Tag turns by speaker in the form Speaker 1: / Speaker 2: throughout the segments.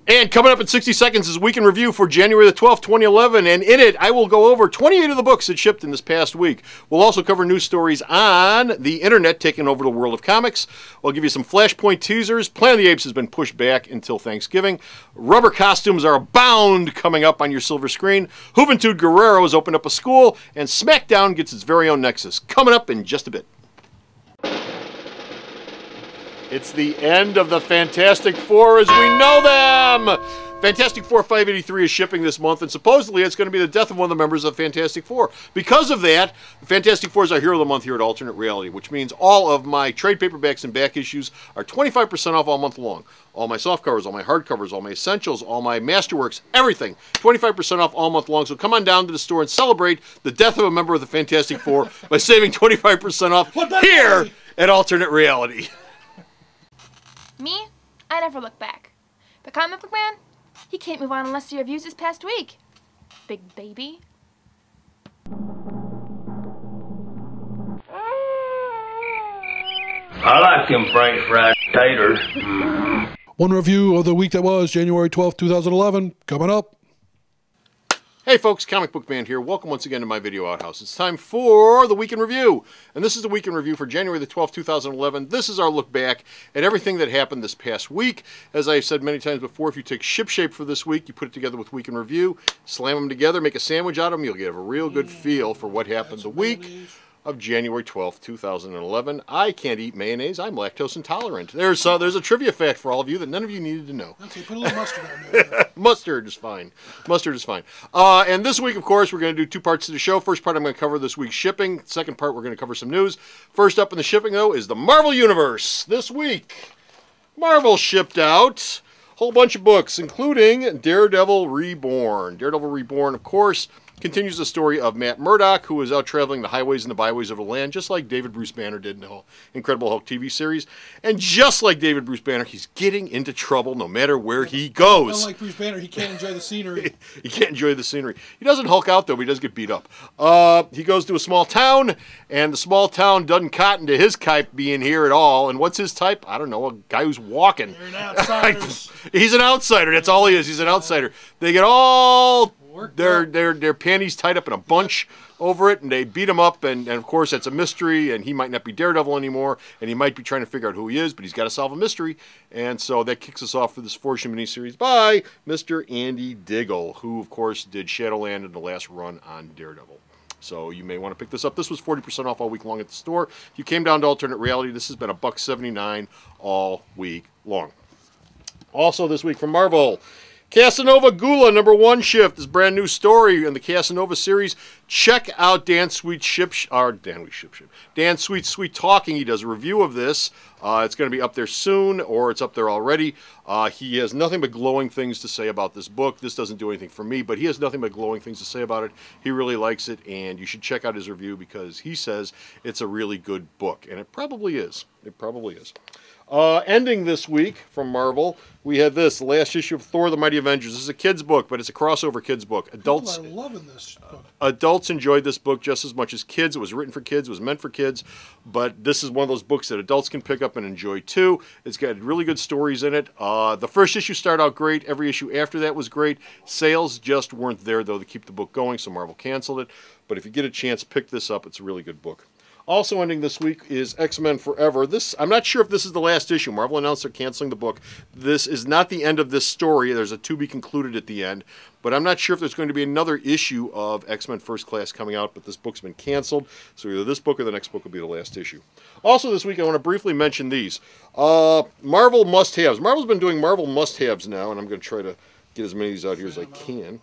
Speaker 1: And coming up in 60 seconds is a week in review for January the 12th, 2011. And in it, I will go over 28 of the books that shipped in this past week. We'll also cover news stories on the internet taking over the world of comics. We'll give you some Flashpoint teasers. Planet of the Apes has been pushed back until Thanksgiving. Rubber costumes are abound coming up on your silver screen. Juventud Guerrero has opened up a school. And SmackDown gets its very own Nexus. Coming up in just a bit. It's the end of the Fantastic Four as we know them! Fantastic Four 583 is shipping this month, and supposedly it's going to be the death of one of the members of Fantastic Four. Because of that, Fantastic Four is our Hero of the Month here at Alternate Reality, which means all of my trade paperbacks and back issues are 25% off all month long. All my soft covers, all my hard covers, all my essentials, all my masterworks, everything. 25% off all month long. So come on down to the store and celebrate the death of a member of the Fantastic Four by saving 25% off here at Alternate Reality.
Speaker 2: Me? I never look back. But Comic Book Man? He can't move on unless he reviews this past week. Big baby.
Speaker 3: I like them French fried taters.
Speaker 4: One review of the week that was January 12th, 2011, coming up.
Speaker 1: Hey folks, Comic Book Man here. Welcome once again to my video outhouse. It's time for the Week in Review. And this is the Week in Review for January the 12th, 2011. This is our look back at everything that happened this past week. As I've said many times before, if you take shipshape for this week, you put it together with Week in Review, slam them together, make a sandwich out of them, you'll get a real good feel for what happened the week of January 12th, 2011. I can't eat mayonnaise. I'm lactose intolerant. There's a trivia fact for all of you that none of you needed to know.
Speaker 4: Okay, put a little mustard on there.
Speaker 1: Mustard is fine. Mustard is fine. And this week, of course, we're going to do two parts to the show. First part, I'm going to cover this week's shipping. Second part, we're going to cover some news. First up in the shipping, though, is the Marvel Universe. This week, Marvel shipped out a whole bunch of books, including Daredevil Reborn. Daredevil Reborn, of course, continues the story of Matt Murdock, who is out traveling the highways and the byways of the land, just like David Bruce Banner did in the Incredible Hulk TV series. And just like David Bruce Banner, he's getting into trouble no matter where he goes.
Speaker 4: Unlike Bruce Banner, he can't enjoy the scenery.
Speaker 1: He can't enjoy the scenery. He doesn't Hulk out, though, but he does get beat up. He goes to a small town, and the small town doesn't cotton to his type being here at all. And what's his type? I don't know, a guy who's walking.
Speaker 4: They're an outsider.
Speaker 1: He's an outsider. That's all he is. He's an outsider. They get all their panties tied up in a bunch over it, and they beat him up, and of course that's a mystery, and he might not be Daredevil anymore, and he might be trying to figure out who he is, but he's got to solve a mystery. And so that kicks us off for this 4-issue miniseries by Mr. Andy Diggle, who of course did Shadowland in the last run on Daredevil. So you may want to pick this up. This was 40% off all week long at the store. If you came down to Alternate Reality, this has been $1.79 all week long. Also this week from Marvel, Casanova Gula #1 shift. This brand new story in the Casanova series. Check out Dan Sweet's Dan Sweet's Sweet Talking. He does a review of this. It's going to be up there soon, or it's up there already. He has nothing but glowing things to say about this book. This doesn't do anything for me, but he has nothing but glowing things to say about it. He really likes it, and you should check out his review because he says it's a really good book, and it probably is. It probably is. Ending this week from Marvel, we had the last issue of Thor: The Mighty Avengers. This is a kid's book, but it's a crossover kid's book. Adults
Speaker 4: are loving this book.
Speaker 1: Adults enjoyed this book just as much as kids. It was written for kids. It was meant for kids. But this is one of those books that adults can pick up and enjoy too. It's got really good stories in it. The first issue started out great. Every issue after that was great. Sales just weren't there, though, to keep the book going, so Marvel canceled it. But if you get a chance, pick this up. It's a really good book. Also ending this week is X-Men Forever. I'm not sure if this is the last issue. Marvel announced they're canceling the book. This is not the end of this story. There's a to be concluded at the end. But I'm not sure if there's going to be another issue of X-Men First Class coming out, but this book's been canceled. So either this book or the next book will be the last issue. Also this week, I want to briefly mention these. Marvel must-haves. Marvel's been doing Marvel must-haves now, and I'm going to try to get as many of these out here as I can.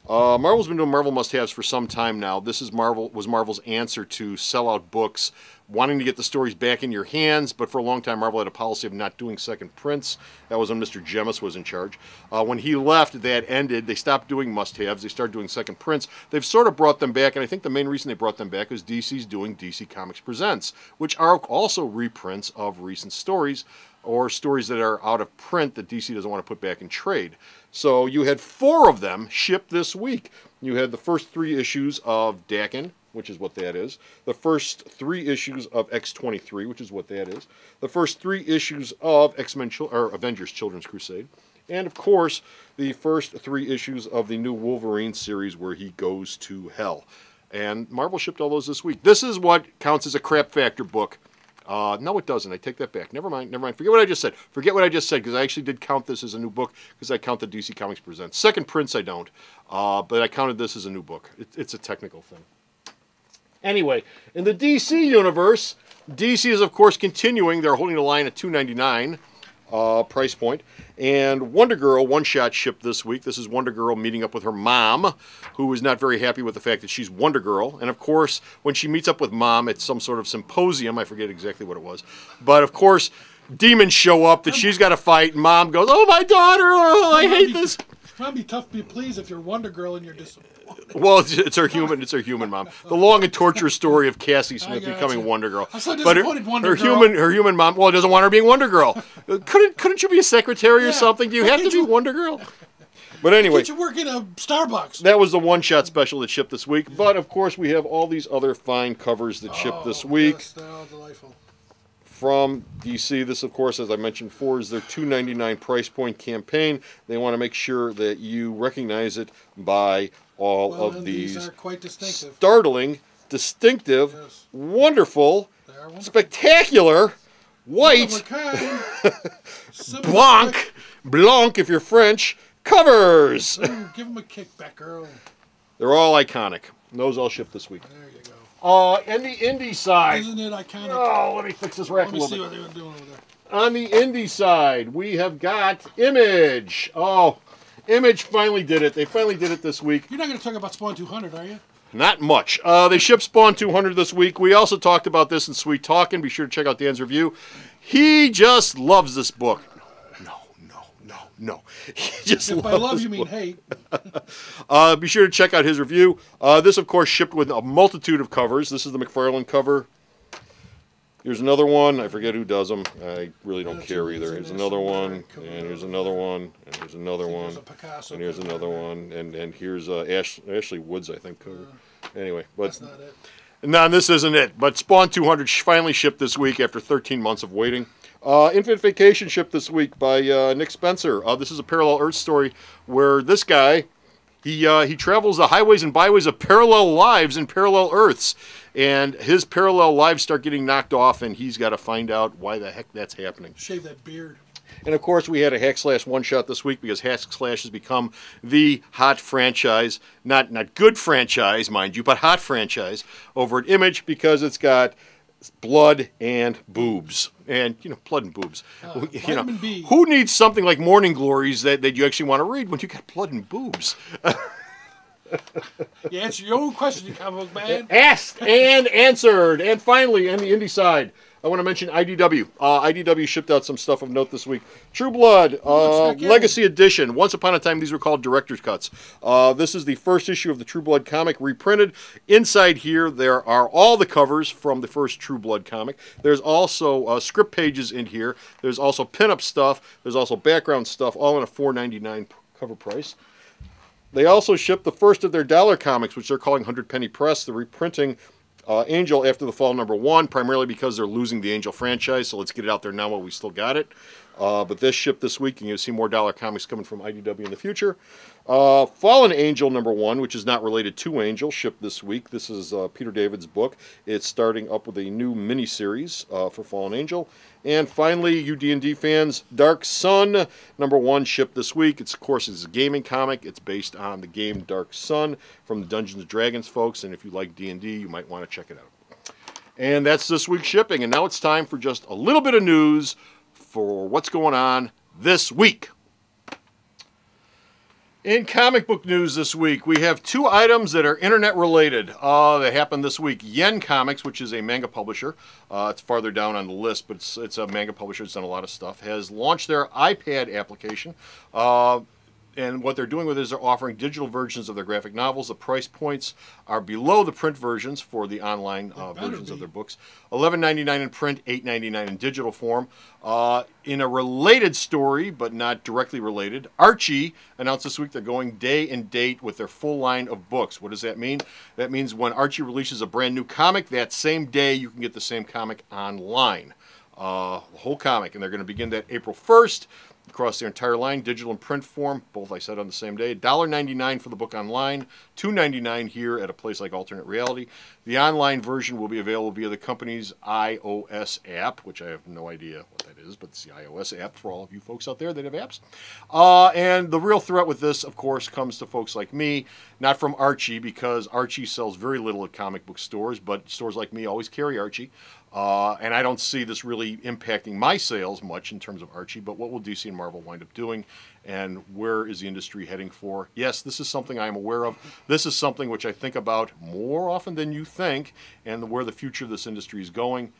Speaker 1: Marvel's been doing Marvel must-haves for some time now. This is Marvel's answer to sellout books, wanting to get the stories back in your hands, but for a long time Marvel had a policy of not doing second prints. That was when Mr. Jemas was in charge. When he left, that ended. They stopped doing must-haves. They started doing second prints. They've sort of brought them back, and I think the main reason they brought them back is DC's doing DC Comics Presents, which are also reprints of recent stories, or stories that are out of print that DC doesn't want to put back in trade. So you had 4 of them shipped this week. You had the first 3 issues of Daken, which is what that is. The first 3 issues of X-23, which is what that is. The first 3 issues of Avengers Children's Crusade. And, of course, the first 3 issues of the new Wolverine series where he goes to hell. And Marvel shipped all those this week. This is what counts as a crap factor book. No, it doesn't. I take that back. Never mind. Forget what I just said. Because I actually did count this as a new book because I count the DC Comics Presents. Second prints I don't. But I counted this as a new book. It's a technical thing. Anyway, in the DC universe, DC is, of course, continuing. They're holding the line at $2.99 price point. And Wonder Girl one-shot shipped this week. This is Wonder Girl meeting up with her mom, who is not very happy with the fact that she's Wonder Girl. And, of course, when she meets up with Mom at some sort of symposium, I forget exactly what it was. But, of course, demons show up that she's got to fight. And Mom goes, "Oh, my daughter, oh, I hate this."
Speaker 4: It's going to be tough to be pleased if you're Wonder Girl and you're disappointed.
Speaker 1: Well, it's her human mom. The long and torturous story of Cassie Smith becoming Wonder Girl.
Speaker 4: I'm so
Speaker 1: But
Speaker 4: disappointed,
Speaker 1: her human mom, well, doesn't want her being Wonder Girl. Couldn't you be a secretary or something? Do you have to be Wonder Girl? But anyway,
Speaker 4: Can't you work in a Starbucks?
Speaker 1: that was the one-shot special that shipped this week. But of course, we have all these other fine covers that shipped this week.
Speaker 4: Yes, they're all delightful.
Speaker 1: From DC. This, of course, as I mentioned before, is their $2.99 price point campaign. They want to make sure that you recognize it by all of
Speaker 4: these are quite distinctive.
Speaker 1: startling, distinctive,
Speaker 4: Yes.
Speaker 1: wonderful,
Speaker 4: They are wonderful.
Speaker 1: spectacular, white, blanc, if you're French, covers.
Speaker 4: Ooh, give them a kickback, girl.
Speaker 1: They're all iconic. Those all shipped this week.
Speaker 4: There you go.
Speaker 1: And the indie side.
Speaker 4: Isn't it iconic?
Speaker 1: Oh, let me fix this rack
Speaker 4: Let
Speaker 1: a
Speaker 4: me
Speaker 1: little
Speaker 4: see
Speaker 1: bit.
Speaker 4: what they're doing over there.
Speaker 1: On the indie side, we have got Image. Oh, Image finally did it. They finally did it this week.
Speaker 4: You're not going to talk about Spawn 200, are you?
Speaker 1: Not much. They shipped Spawn 200 this week. We also talked about this in Sweet Talkin'. Be sure to check out Dan's review. He just loves this book. No. He just
Speaker 4: If by
Speaker 1: loves
Speaker 4: love
Speaker 1: this
Speaker 4: you mean
Speaker 1: book.
Speaker 4: hate.
Speaker 1: Be sure to check out his review. This, of course, shipped with a multitude of covers. This is the McFarlane cover. Here's another one. I forget who does them. I really don't care either. Here's another one, and here's another one, and here's another one,
Speaker 4: There's a Picasso
Speaker 1: and here's
Speaker 4: cover
Speaker 1: another
Speaker 4: there.
Speaker 1: one, and here's Ashley Woods, I think, cover. Anyway, but
Speaker 4: That's not it.
Speaker 1: no, this isn't it. But Spawn 200 finally shipped this week after 13 months of waiting. Infinite Vacation shipped this week by Nick Spencer. This is a parallel Earth story where this guy, he travels the highways and byways of parallel lives and parallel Earths. And his parallel lives start getting knocked off, and he's got to find out why the heck that's happening.
Speaker 4: Shave that beard.
Speaker 1: And, of course, we had a Hack Slash one-shot this week because Hack Slash has become the hot franchise. Not good franchise, mind you, but hot franchise over at Image because it's got blood and boobs. And, blood and boobs.
Speaker 4: Vitamin B.
Speaker 1: Who needs something like Morning Glories that you actually want to read when you got blood and boobs?
Speaker 4: You answer your own question, you comic book man.
Speaker 1: Asked and answered. And finally, on the indie side, I want to mention IDW. IDW shipped out some stuff of note this week. True Blood,
Speaker 4: check in.
Speaker 1: Legacy Edition. Once upon a time, these were called Director's Cuts. This is the first issue of the True Blood comic reprinted. Inside here, there are all the covers from the first True Blood comic. There's also script pages in here. There's also pinup stuff. There's also background stuff, all in a $4.99 cover price. They also shipped the first of their dollar comics, which they're calling 100 Penny Press. They're reprinting Angel After the Fall #1, primarily because they're losing the Angel franchise, so let's get it out there now while we still got it. But this shipped this week, and you'll see more dollar comics coming from IDW in the future. Fallen Angel #1, which is not related to Angel, shipped this week. This is Peter David's book. It's starting up with a new miniseries for Fallen Angel. And finally, you D&D fans, Dark Sun #1 shipped this week. It's, of course, it's a gaming comic. It's based on the game Dark Sun from the Dungeons & Dragons folks, and if you like D&D, you might want to check it out. And that's this week's shipping, and now it's time for just a little bit of news for what's going on this week. In comic book news this week, we have 2 items that are internet related. That happened this week. Yen Comics, which is a manga publisher, it's farther down on the list, but it's a manga publisher that's done a lot of stuff, has launched their iPad application. And what they're doing with it is they're offering digital versions of their graphic novels. The price points are below the print versions for the online versions of their books. $11.99 in print, $8.99 in digital form. In a related story, but not directly related, Archie announced this week they're going day and date with their full line of books. What does that mean? That means when Archie releases a brand new comic, that same day you can get the same comic online. The whole comic, and they're going to begin that April 1st. across their entire line, digital and print form, both I said on the same day. $1.99 for the book online, $2.99 here at a place like Alternate Reality. The online version will be available via the company's iOS app, which I have no idea what that is, but it's the iOS app for all of you folks out there that have apps. And the real threat with this, of course, comes to folks like me, not from Archie, because Archie sells very little at comic book stores, but stores like me always carry Archie. And I don't see this really impacting my sales much in terms of Archie, but what will DC and Marvel wind up doing, and where is the industry heading for? Yes, this is something I'm aware of. This is something which I think about more often than you think, and where the future of this industry is going.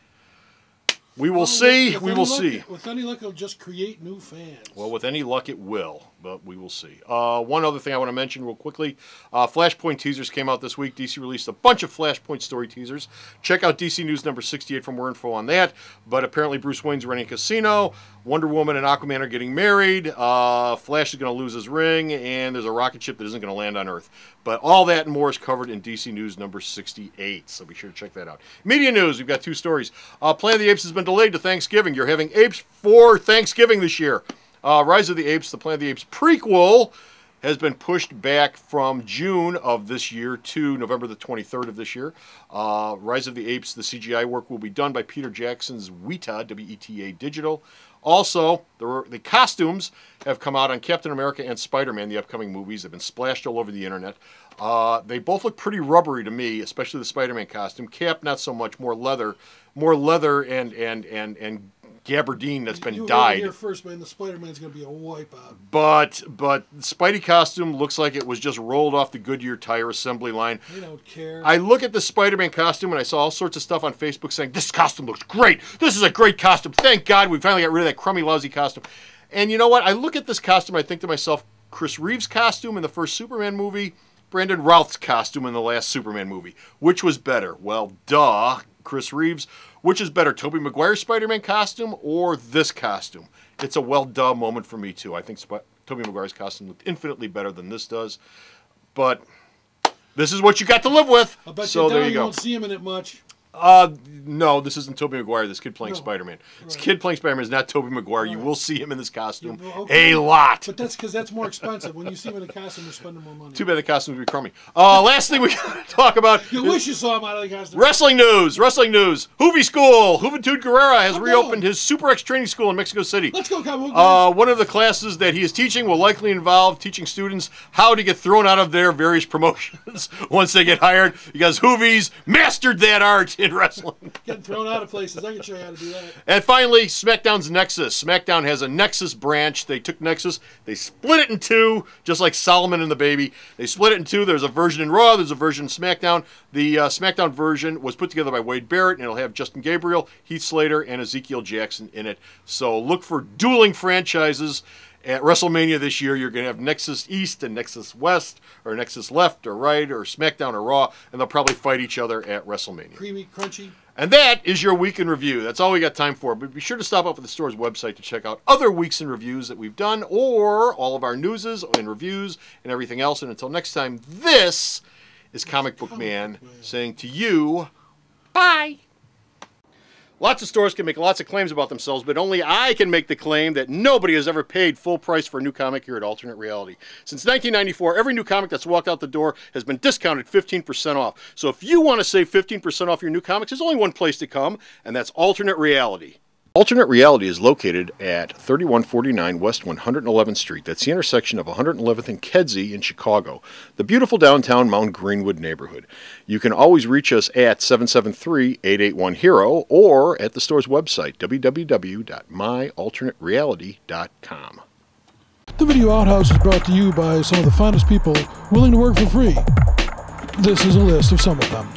Speaker 1: We will see. We will see.
Speaker 4: With any luck, it'll just create new fans.
Speaker 1: Well, with any luck, it will, but we will see. One other thing I want to mention real quickly. Flashpoint teasers came out this week. DC released a bunch of Flashpoint story teasers. Check out DC News number 68 for more info on that. But apparently Bruce Wayne's running a casino. Wonder Woman and Aquaman are getting married. Flash is going to lose his ring. And there's a rocket ship that isn't going to land on Earth. But all that and more is covered in DC News number 68. So be sure to check that out. Media news. We've got 2 stories. Planet of the Apes has been delayed to Thanksgiving. You're having apes for Thanksgiving this year. Rise of the Apes, the Planet of the Apes prequel, has been pushed back from June of this year to November the 23rd of this year. Rise of the Apes, the CGI work will be done by Peter Jackson's Weta, W-E-T-A Digital. Also, the costumes have come out on Captain America and Spider-Man, the upcoming movies. They've been splashed all over the internet. They both look pretty rubbery to me, especially the Spider-Man costume. Cap, not so much, more leather and gabardine that's been dyed.
Speaker 4: You heard it here first, man. The Spider-Man's going to be a wipeout.
Speaker 1: But the Spidey costume looks like it was just rolled off the Goodyear tire assembly line.
Speaker 4: They don't care.
Speaker 1: I look at the Spider-Man costume and I saw all sorts of stuff on Facebook saying, this costume looks great. This is a great costume. Thank God we finally got rid of that crummy, lousy costume. And you know what? I look at this costume, I think to myself, Chris Reeves' costume in the first Superman movie, Brandon Routh's costume in the last Superman movie. Which was better? Well, duh, Chris Reeves. Which is better, Tobey Maguire's Spider-Man costume or this costume? It's a well-duh moment for me, too. I think Tobey Maguire's costume looked infinitely better than this does. But this is what you got to live with.
Speaker 4: I bet
Speaker 1: so there you go.
Speaker 4: Won't see him in it much.
Speaker 1: No, this isn't Tobey Maguire. This kid playing Spider-Man. Right. This kid playing Spider-Man is not Tobey Maguire. Right. You will see him in this costume a lot.
Speaker 4: But that's because that's more expensive. When you see him in a costume, you're spending more money.
Speaker 1: Too bad the costumes would be crummy. Last thing we got to talk about.
Speaker 4: You wish you saw him out of the costume.
Speaker 1: Wrestling news. Hoovy School. Juventud Guerrera has reopened his Super X training school in Mexico City.
Speaker 4: Let's go, Cowboy.
Speaker 1: One of the classes that he is teaching will likely involve teaching students how to get thrown out of their various promotions once they get hired, because Hoovy's mastered that art in wrestling.
Speaker 4: Getting thrown out of places. I can show you how to do that.
Speaker 1: And finally, SmackDown's Nexus. SmackDown has a Nexus branch. They took Nexus, they split it in 2, just like Solomon and the Baby. They split it in 2. There's a version in Raw, there's a version in SmackDown. The SmackDown version was put together by Wade Barrett, and it'll have Justin Gabriel, Heath Slater, and Ezekiel Jackson in it. So look for dueling franchises. At WrestleMania this year, you're going to have Nexus East and Nexus West, or Nexus Left or Right, or SmackDown or Raw, and they'll probably fight each other at WrestleMania.
Speaker 4: Creamy, crunchy.
Speaker 1: And that is your week in review. That's all we got time for. But be sure to stop up at the store's website to check out other weeks in reviews that we've done, or all of our newses and reviews and everything else. And until next time, this is Comic Book Man saying to you, bye. Lots of stores can make lots of claims about themselves, but only I can make the claim that nobody has ever paid full price for a new comic here at Alternate Reality. Since 1994, every new comic that's walked out the door has been discounted 15% off. So if you want to save 15% off your new comics, there's only one place to come, and that's Alternate Reality. Alternate Reality is located at 3149 West 111th Street. That's the intersection of 111th and Kedzie in Chicago, the beautiful downtown Mount Greenwood neighborhood. You can always reach us at 773-881-HERO or at the store's website, www.myalternatereality.com.
Speaker 4: The Video Outhouse is brought to you by some of the finest people willing to work for free. This is a list of some of them.